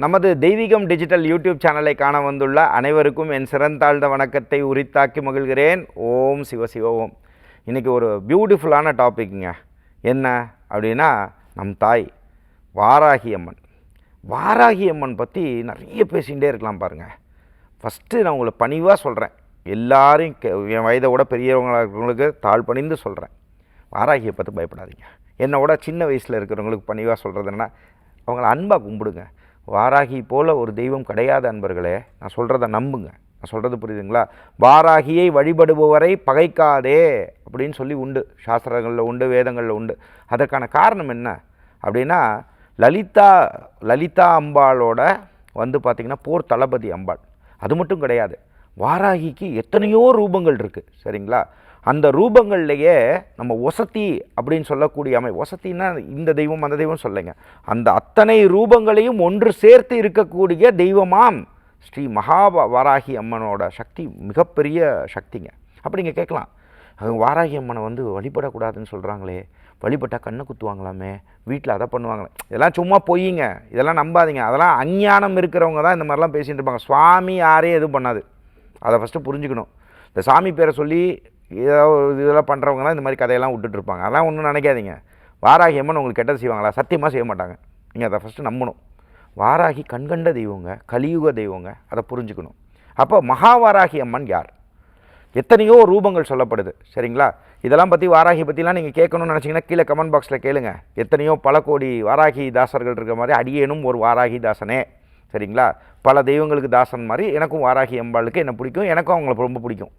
நமது தெய்வீகம் digital YouTube சேனலை காண வந்துள்ள அனைவருக்கும் என் சிறந்தாழ்ந்த வணக்கத்தை உரித்தாக்கி மகிழ்கிறேன். ஓம் சிவசிவ ஓம். இன்றைக்கி ஒரு பியூட்டிஃபுல்லான டாபிக்ங்க. என்ன அப்படின்னா, நம் தாய் வாராகி அம்மன். வாராகி அம்மன் பற்றி நிறைய பேசிகிட்டே இருக்கலாம் பாருங்கள். ஃபஸ்ட்டு நான் உங்களை பணிவாக சொல்கிறேன், எல்லாரையும் என் வயதை விட பெரியவங்களாக இருக்கிறவங்களுக்கு தாழ் பணிந்து சொல்கிறேன், வாராகியை பற்றி பயப்படாதீங்க. என்னோட சின்ன வயசில் இருக்கிறவங்களுக்கு பணிவாக சொல்கிறது என்னென்னா, அவங்கள அன்பாக கும்பிடுங்க. வாராகி போல் ஒரு தெய்வம் கிடையாது அன்பர்களே. நான் சொல்கிறத நம்புங்க. நான் சொல்கிறது புரியுதுங்களா? வாராகியை வழிபடுபவரை பகைக்காதே அப்படின்னு சொல்லி உண்டு, சாஸ்திரங்களில் உண்டு, வேதங்களில் உண்டு. அதற்கான காரணம் என்ன அப்படின்னா, லலிதா அம்பாளோட பார்த்திங்கன்னா போர் தளபதி அம்பாள். அது மட்டும் கிடையாது, வாராகிக்கு எத்தனையோ ரூபங்கள் இருக்குது, சரிங்களா? அந்த ரூபங்கள்லேயே நம்ம ஒசத்தி அப்படின்னு சொல்லக்கூடிய ஒசத்தின்னா இந்த தெய்வம் அந்த தெய்வம் சொல்லுங்க, அந்த அத்தனை ரூபங்களையும் ஒன்று சேர்த்து இருக்கக்கூடிய தெய்வமாம் ஸ்ரீ வாராகி அம்மனோட சக்தி மிகப்பெரிய சக்திங்க. அப்படி நீங்கள் கேட்கலாம், வாராகி அம்மனை வழிபடக்கூடாதுன்னு சொல்கிறாங்களே, வழிபட்டால் கண்ணை குத்துவாங்களாமே, வீட்டில் அதை பண்ணுவாங்களே, இதெல்லாம் சும்மா பொய்யுங்க, இதெல்லாம் நம்பாதீங்க. அதெல்லாம் அஞ்ஞானம் இருக்கிறவங்க தான் இந்த மாதிரிலாம் பேசிகிட்டு இருப்பாங்க. சுவாமி யாரையும் எதுவும் பண்ணாது, அதை ஃபஸ்ட்டு புரிஞ்சுக்கணும். இந்த சாமி பேரை சொல்லி இதெல்லாம் பண்ணுறவங்க தான் இந்த மாதிரி கதையெல்லாம் விட்டுட்ருப்பாங்க. அதெல்லாம் ஒன்றும் நினைக்காதீங்க. வாராகி அம்மன் உங்களுக்கு கெட்டது செய்வாங்களா? சத்தியமாக செய்ய மாட்டாங்க. நீங்கள் அதை ஃபஸ்ட்டு நம்பணும். வாராகி கண்கண்ட தெய்வங்க, கலியுக தெய்வங்க, அதை புரிஞ்சுக்கணும். அப்போ வாராகி அம்மன் யார்? எத்தனையோ ரூபங்கள் சொல்லப்படுது, சரிங்களா? இதெல்லாம் பற்றி வாராகி பற்றிலாம் நீங்கள் கேட்கணும்னு நினச்சிங்கன்னா கீழே கமெண்ட் பாக்ஸில் கேளுங்க. எத்தனையோ பல கோடி வாராகி தாசர்கள் இருக்கிற மாதிரி அடியேனும் ஒரு வாராகி தாசனே, சரிங்களா? பல தெய்வங்களுக்கு தாசன் மாதிரி எனக்கும் வாராகி அம்பாளுக்கு என்ன பிடிக்கும், எனக்கும் அவங்களுக்கு ரொம்ப பிடிக்கும்.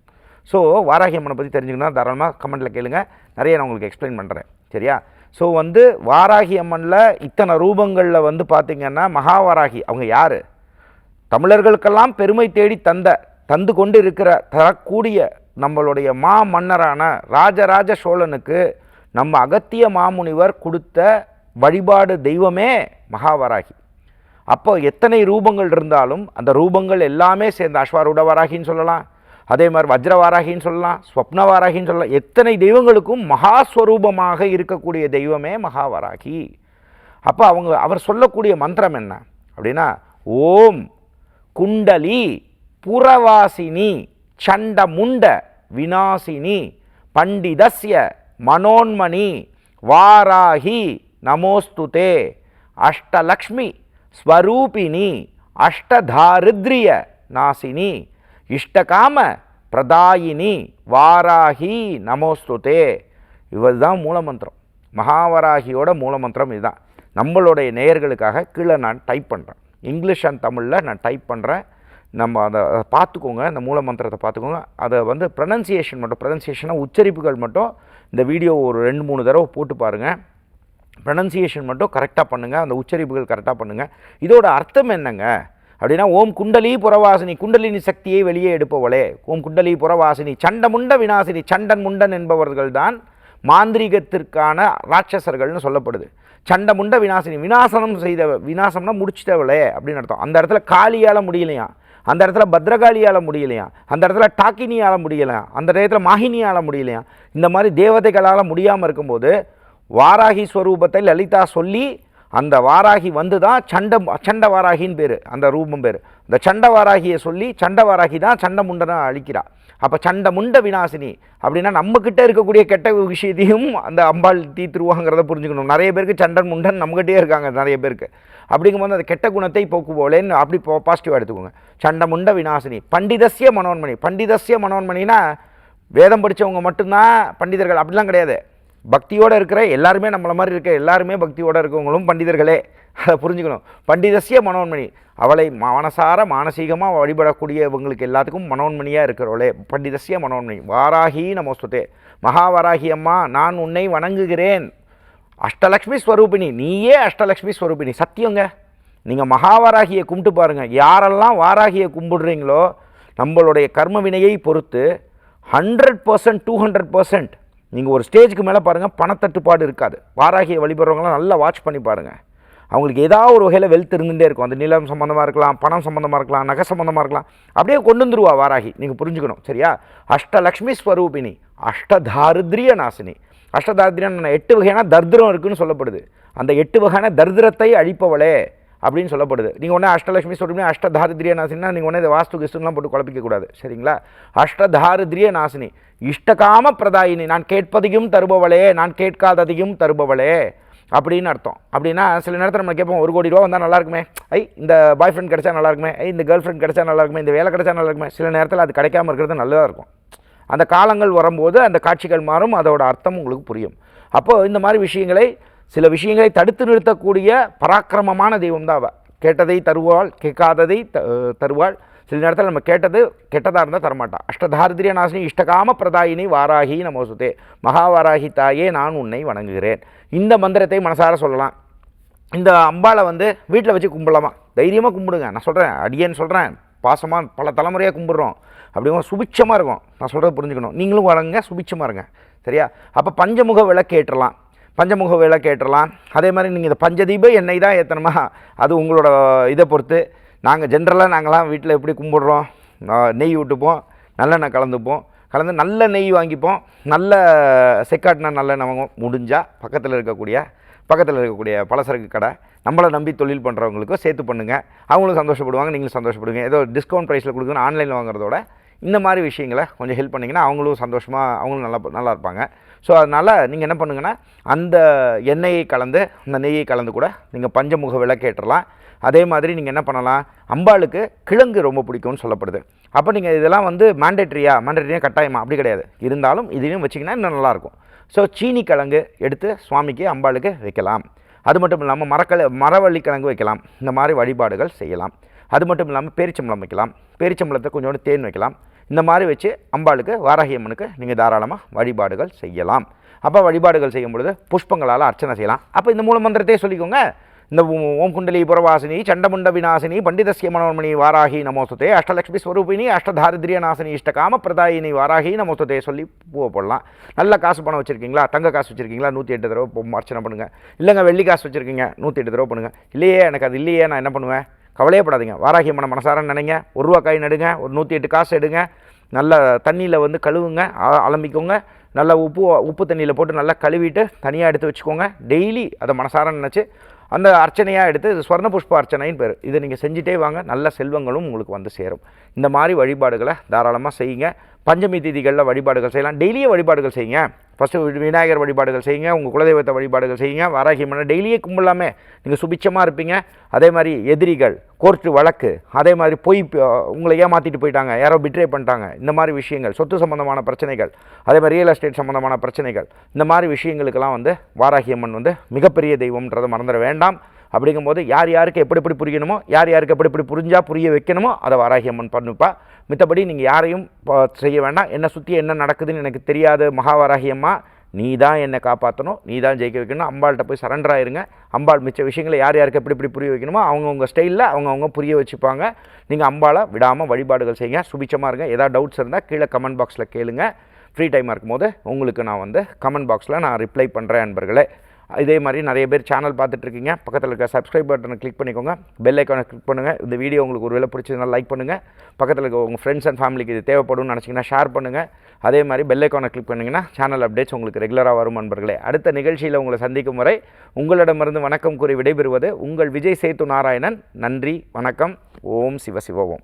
ஸோ வாராகி அம்மனை பற்றி தெரிஞ்சுக்கணும், தாராளமாக கமெண்ட்டில் கேளுங்க, நிறைய நான் உங்களுக்கு எக்ஸ்பிளைன் பண்ணுறேன், சரியா? ஸோ வாராகி அம்மனில் இத்தனை ரூபங்களில் பார்த்திங்கன்னா மகாவாராகி அவங்க யார்? தமிழர்களுக்கெல்லாம் பெருமை தேடி தந்து கொண்டு தரக்கூடிய நம்மளுடைய மன்னரான ராஜராஜ சோழனுக்கு நம்ம அகத்திய மாமுனிவர் கொடுத்த வழிபாடு தெய்வமே மகாவாராகி. அப்போ எத்தனை ரூபங்கள் இருந்தாலும் அந்த ரூபங்கள் எல்லாமே சேர்ந்து அஸ்வாரூட வாராகின்னு சொல்லலாம், அதே மாதிரி வஜ்ரவாராகின்னு சொல்லலாம், ஸ்வப்னவாராகின்னு சொல்லலாம். எத்தனை தெய்வங்களுக்கும் மகாஸ்வரூபமாக இருக்கக்கூடிய தெய்வமே மகாவாராகி. அப்போ அவர் சொல்லக்கூடிய மந்திரம் என்ன அப்படின்னா, ஓம் குண்டலி புரவாசினி சண்டமுண்ட விநாசினி பண்டிதஸ்ய மனோன்மணி வாராகி நமோஸ்துதே அஷ்டலக்ஷ்மி ஸ்வரூபிணி அஷ்டதாரித்ரிய நாசினி இஷ்டகாம பிரதாயினி வாராகி நமோஸ்துதே. இதுதான் மூலமந்திரம். மகாவராகியோட மூலமந்திரம் இதுதான். நம்மளுடைய நேயர்களுக்காக கீழே நான் டைப் பண்ணுறேன், இங்கிலீஷ் அண்ட் தமிழில் நான் டைப் பண்ணுறேன். நம்ம அதை பார்த்துக்கோங்க, இந்த மூலமந்திரத்தை பார்த்துக்கோங்க. அதை ப்ரொனன்சியேஷனாக உச்சரிப்புகள் மட்டும் இந்த வீடியோ ஒரு 2-3 தடவை போட்டு பாருங்கள். ப்ரொனன்சியேஷன் மட்டும் கரெக்டாக பண்ணுங்கள், அந்த உச்சரிப்புகள் கரெக்டாக பண்ணுங்கள். இதோட அர்த்தம் என்னங்க அப்படின்னா, ஓம் குண்டலி புறவாசினி, குண்டலினி சக்தியை வெளியே எடுப்பவளே, ஓம் குண்டலி புறவாசினி சண்டமுண்ட விநாசினி, சண்டன் முண்டன் என்பவர்கள் தான் மாந்திரீகத்திற்கான ராட்சசர்கள்னு சொல்லப்படுது. சண்டமுண்ட விநாசினி, விநாசம்னா முடிச்சிட்டவளே அப்படின்னு அர்த்தம். அந்த இடத்துல காளியால் முடியலையா, அந்த இடத்துல பத்ரகாளியால் முடியலையா, அந்த இடத்துல டாக்கினியால் முடியலையா, அந்த இடத்துல மாஹினியால் முடியலையா, இந்த மாதிரி தேவதைகளால் முடியாமல் இருக்கும்போது வாராகி ஸ்வரூபத்தை லலிதா சொல்லி அந்த வாராகி தான் சண்ட வாராகின்னு பேர், அந்த ரூபம் பேர். இந்த சண்ட வாராகியை சொல்லி சண்ட வாராகி தான் சண்ட முண்டனை அழிக்கிறா. அப்போ சண்ட முண்ட விநாசினி அப்படின்னா நம்மக்கிட்ட இருக்கக்கூடிய கெட்ட விஷயத்தையும் அந்த அம்பாள் தீத்துருவாங்கிறத புரிஞ்சுக்கணும். நிறைய பேருக்கு சண்டன் முண்டன் நம்மகிட்டே இருக்காங்க நிறைய பேருக்கு. அப்படிங்கும்போது அந்த கெட்ட குணத்தை போக்குவோலேன்னு அப்படி பாசிட்டிவாக எடுத்துக்கோங்க. சண்ட முண்ட விநாசினி பண்டிதஸ்ய மனோன்மணி. பண்டிதஸ்ய மனோன்மணினா வேதம் படித்தவங்க மட்டும்தான் பண்டிதர்கள் அப்படிலாம் கிடையாது. பக்தியோடு இருக்கிற எல்லாருமே நம்மளை மாதிரி இருக்க எல்லாருமே பக்தியோடு இருக்கவங்களும் பண்டிதர்களே, அதை புரிஞ்சுக்கணும். பண்டிதஸ்ய மனோன்மணி, அவளை மனசார மானசீகமாக வழிபடக்கூடியவங்களுக்கு எல்லாத்துக்கும் மனோன்மணியாக இருக்கிறவளே பண்டிதஸ்ய மனோன்மணி வாராகி நமோஸ்துதே. மகாவாராகி அம்மா, நான் உன்னை வணங்குகிறேன். அஷ்டலக்ஷ்மி ஸ்வரூபிணி, நீயே அஷ்டலக்ஷ்மி ஸ்வரூபிணி. சத்தியங்க, நீங்கள் மகாவாராகியை கும்பிட்டு பாருங்கள். யாரெல்லாம் வாராகியை கும்பிடுறீங்களோ நம்மளுடைய கர்ம வினையை பொறுத்து 100% 200% நீங்கள் ஒரு ஸ்டேஜுக்கு மேலே பாருங்கள், பணத்தட்டுப்பாடு இருக்காது. வாராகியை வழிபடுறவங்களாம் நல்லா வாட்ச் பண்ணி பாருங்கள். அவங்களுக்கு ஏதாவது ஒரு வகையில் வெல்த் இருந்துகிட்டே இருக்கும். அந்த நிலம் சம்மந்தமாக இருக்கலாம், பணம் சம்மந்தமாக இருக்கலாம், நகை சம்மந்தமாக இருக்கலாம். அப்படியே கொண்டு வந்துருவா வாராகி, நீங்கள் புரிஞ்சுக்கணும், சரியா? அஷ்டலக்ஷ்மி ஸ்வரூபிணி அஷ்டதாரித்ரிய நாசினி. அஷ்டதாரித்ரியம் 8 வகையான தர்திரம் இருக்குதுன்னு சொல்லப்படுது. அந்த 8 வகையான தர்திரத்தை அழிப்பவளே அப்படின்னு சொல்லப்படுது. நீங்கள் ஒன்றே அஷ்டலட்சுமி சொல்கிறீங்க, அஷ்டதாரித்ரிய நாசினா நீங்கள் ஒன்றே இந்த வாஸ்து கிஸ்துலாம் போட்டு குழப்பிக்கக்கூடாது. சரிங்களா? அஷ்டதாரித்ரிய நாசினி, இஷ்டகாம பிரதாயினி, நான் கேட்பதையும் தருபவளே, நான் கேட்காததையும் தருபவளே அப்படின்னு அர்த்தம். அப்படின்னா சில நேரத்தில் நம்ம கேட்போம், 1 கோடி ரூபா வந்தால் நல்லா இருக்குமே, இந்த பாய் ஃப்ரெண்ட் கிடைச்சா நல்லா இருக்குமே, இந்த கேர்ள் ஃப்ரெண்ட் கிடைச்சா நல்லா இருக்குமே, இந்த வேலை கிடைச்சா நல்லா இருக்குமே. சில நேரத்தில் அது கிடைக்காம இருக்கிறது நல்லதாக இருக்கும். அந்த காலங்கள் வரும்போது அந்த காட்சிகள் மாறும், அதோட அர்த்தம் உங்களுக்கு புரியும். அப்போது இந்த மாதிரி விஷயங்களை, சில விஷயங்களை தடுத்து நிறுத்தக்கூடிய பராக்கிரமமான தெய்வம் தான் அவள். கேட்டதை தருவாள், கேட்காததை தருவாள். சில நேரத்தில் நம்ம கேட்டது கெட்டதாக இருந்தால் தரமாட்டாள். அஷ்டதாரித்ரிய நாசினி இஷ்டகாம பிரதாயினி வாராகி நமோசுதே, மகாவாராகி தாயே நான் உன்னை வணங்குகிறேன். இந்த மந்திரத்தை மனசார சொல்லலாம். இந்த அம்பாளை வீட்டில் வச்சு கும்பிடலாமா? தைரியமாக கும்பிடுங்க. நான் சொல்கிறேன், அடியேன்னு சொல்கிறேன், பாசமாக பல தலைமுறையாக கும்பிட்றோம். அப்படிங்க சுபிட்சமாக இருக்கும். நான் சொல்கிறத புரிஞ்சுக்கணும். நீங்களும் வளங்க, சுபிட்சமாக இருங்க. சரியா? அப்போ பஞ்சமுக விளக்கேற்றலாம், பஞ்சமுக விளக்கேற்றலாம். அதே மாதிரி நீங்கள் இந்த பஞ்சதீப எண்ணெய் தான் ஏற்றணுமா, அது உங்களோட இதை பொறுத்து. நாங்கள் ஜென்ரலாக நாங்களாம் வீட்டில் எப்படி கும்பிட்றோம், நெய் விட்டுப்போம், நல்லெண்ணெய் கலந்து நல்ல நெய் வாங்கிப்போம், நல்ல செக்காட்டினா நல்லெண்ணெய் வாங்குவோம். முடிஞ்சால் பக்கத்தில் இருக்கக்கூடிய பலசரக்கு கடை, நம்மளை நம்பி தொழில் பண்ணுறவங்களுக்கும் சேர்த்து பண்ணுங்கள். அவங்களும் சந்தோஷப்படுவாங்க, நீங்களும் சந்தோஷப்படுவீங்க. ஏதோ டிஸ்கவுண்ட் ப்ரைஸில் கொடுக்குன்னு ஆன்லைனில் வாங்குறதோட இந்த மாதிரி விஷயங்களை கொஞ்சம் ஹெல்ப் பண்ணிங்கன்னா அவங்களும் சந்தோஷமாக, அவங்களும் நல்லா இருப்பாங்க. ஸோ அதனால் நீங்கள் என்ன பண்ணுங்கன்னா, அந்த எண்ணெயை கலந்து, அந்த நெய்யை கலந்து கூட நீங்கள் பஞ்சமுக விளக்கேற்றலாம். அதே மாதிரி நீங்கள் என்ன பண்ணலாம், அம்பாளுக்கு கிழங்கு ரொம்ப பிடிக்கும்னு சொல்லப்படுது. அப்போ நீங்கள் இதெல்லாம் மேண்டேட்ரியா கட்டாயமா? அப்படி கிடையாது. இருந்தாலும் இதையும் வச்சிங்கன்னா இன்னும் நல்லாயிருக்கும். ஸோ சீனி கிழங்கு எடுத்து சுவாமிக்கு அம்பாளுக்கு வைக்கலாம். அது மட்டும் இல்லாமல் மரவள்ளி கிழங்கு வைக்கலாம். இந்த மாதிரி வழிபாடுகள் செய்யலாம். அது மட்டும் இல்லாமல் பேரிச்சம்பழம் வைக்கலாம். பேரிச்சம்பழத்தை கொஞ்சோண்டு தேன் வைக்கலாம். இந்த மாதிரி வச்சு அம்பாளுக்கு, வாராகி அம்மனுக்கு நீங்கள் தாராளமாக வழிபாடுகள் செய்யலாம். அப்போ வழிபாடுகள் செய்யும் பொழுது புஷ்பங்களால் அர்ச்சனை செய்யலாம். அப்போ இந்த மூல மந்திரத்தையே சொல்லிக்கோங்க. இந்த ஓம் குண்டலி புரவாசினி சண்டமுண்ட விநாசினி பண்டிதஸ்ய மனோன்மணி வாராகி நமோஸ்துதே, அஷ்டலட்சுமி ஸ்வரூபிணி அஷ்டதாரித்ரிய நாசினி இஷ்டகாம பிரதாயினி வாராகி நமோஸ்துதே சொல்லி பூவை போடலாம். நல்ல காசு பணம் வச்சுருக்கீங்களா, தங்க காசு வச்சுருக்கீங்களா, 108 தடவை அர்ச்சனை பண்ணுங்கள். இல்லைங்க வெள்ளி காசு வச்சுருக்கீங்க, 108 தடவை பண்ணுங்கள். இல்லையே எனக்கு அது இல்லையே, நான் என்ன பண்ணுவேன்? கவலையப்படாதீங்க. வாராகி அம்மனை மனசார நினைங்க. 1 ரூபா காய் நடுங்க, ஒரு 108 காசு எடுங்க, நல்ல தண்ணியில் கழுவுங்க, அலம்பிக்கோங்க. நல்லா உப்பு தண்ணியில் போட்டு நல்லா கழுவிட்டு தனியாக எடுத்து வச்சுக்கோங்க. டெய்லி அதை மனசார நினச்சி அந்த அர்ச்சனையாக எடுத்து, இது ஸ்வர்ண புஷ்ப அர்ச்சனைன்னு பேர். இதை நீங்கள் செஞ்சுட்டே வாங்க, நல்ல செல்வங்களும் உங்களுக்கு சேரும். இந்த மாதிரி வழிபாடுகளை தாராளமாக செய்யுங்க. பஞ்சமி தேதிகளில் வழிபாடுகள் செய்யலாம். டெய்லியே வழிபாடுகள் செய்யுங்க. ஃபஸ்ட்டு விநாயகர் வழிபாடுகள் செய்யுங்க, உங்கள் குலதெய்வத்தை வழிபாடுகள் செய்யுங்க. வாராகி அம்மனை டெய்லியே கும்பிடலாமே, நீங்கள் சுபிட்சமாக இருப்பீங்க. அதே மாதிரி எதிரிகள், கோர்ட்டு வழக்கு, அதே மாதிரி உங்களை ஏமாற்றிட்டு போயிட்டாங்க, யாரோ பிட்ரே பண்ணிட்டாங்க, இந்த மாதிரி விஷயங்கள், சொத்து சம்மந்தமான பிரச்சனைகள், அதே மாதிரி ரியல் எஸ்டேட் சம்மந்தமான பிரச்சனைகள், இந்த மாதிரி விஷயங்களுக்கெல்லாம் வாராகி அம்மன் மிகப்பெரிய தெய்வம்ன்றதை மறந்துட வேண்டாம். அப்படிங்கும்போது யார் யாருக்கு எப்படி புரியணுமோ, யார் யாருக்கு எப்படி புரிஞ்சால் புரிய வைக்கணுமோ அதை வாராகி அம்மன் பண்ணுப்பா. மித்தபடி நீங்கள் யாரையும் செய்ய வேண்டாம். என்னை சுற்றி என்ன நடக்குதுன்னு எனக்கு தெரியாது மகாவாராகி அம்மா, நீ தான் என்னை காப்பாற்றணும், நீ தான் ஜெயிக்க வைக்கணும். அம்பாள்கிட்ட போய் சரண்டர் ஆயிருங்க. அம்பாள் மிச்ச விஷயங்களை யார் யாருக்கு எப்படி புரிய வைக்கணுமோ அவங்கவுங்க ஸ்டைலில் அவங்கவுங்க புரிய வச்சுப்பாங்க. நீங்கள் அம்பாளை விடாமல் வழிபாடுகள் செய்யுங்க, சுபிச்சமாக இருங்க. ஏதாவது டவுட்ஸ் இருந்தால் கீழே கமெண்ட் பாக்ஸில் கேளுங்க. ஃப்ரீ டைமாக இருக்கும்போது உங்களுக்கு நான் கமெண்ட் பாக்ஸில் நான் ரிப்ளை பண்ணுறேன் நண்பர்களே. இதே மாதிரி நிறைய பேர் சேனல் பார்த்துட்ருக்கீங்க. பக்கத்தில் இருக்க சப்ஸ்கிரைப் பட்டனை கிளிக் பண்ணிக்கோங்க, பெல் ஐக்கானை கிளிக் பண்ணுங்கள். இந்த வீடியோ உங்களுக்கு ஒரு வேளை பிடிச்சதுனா லைக் பண்ணுங்கள். பக்கத்தில் இருக்க உங்கள் ஃப்ரெண்ட்ஸ் அண்ட் ஃபேமிலிக்கு இது தேவைப்படும்னு நினச்சிங்கன்னா ஷேர் பண்ணுங்கள். அதே மாதிரி பெல் ஐக்கானை கிளிக் பண்ணிங்கன்னா சேனல் அப்டேட்ஸ் உங்களுக்கு ரெகுலராக வரும் நண்பர்களே. அடுத்த நிகழ்ச்சியில் உங்களை சந்திக்கும் வரை உங்களிடமிருந்து வணக்கம் கூறி விடைபெறுவது உங்கள் விஜய் சேத்து நாராயணன். நன்றி, வணக்கம். ஓம் சிவ சிவ ஓம்.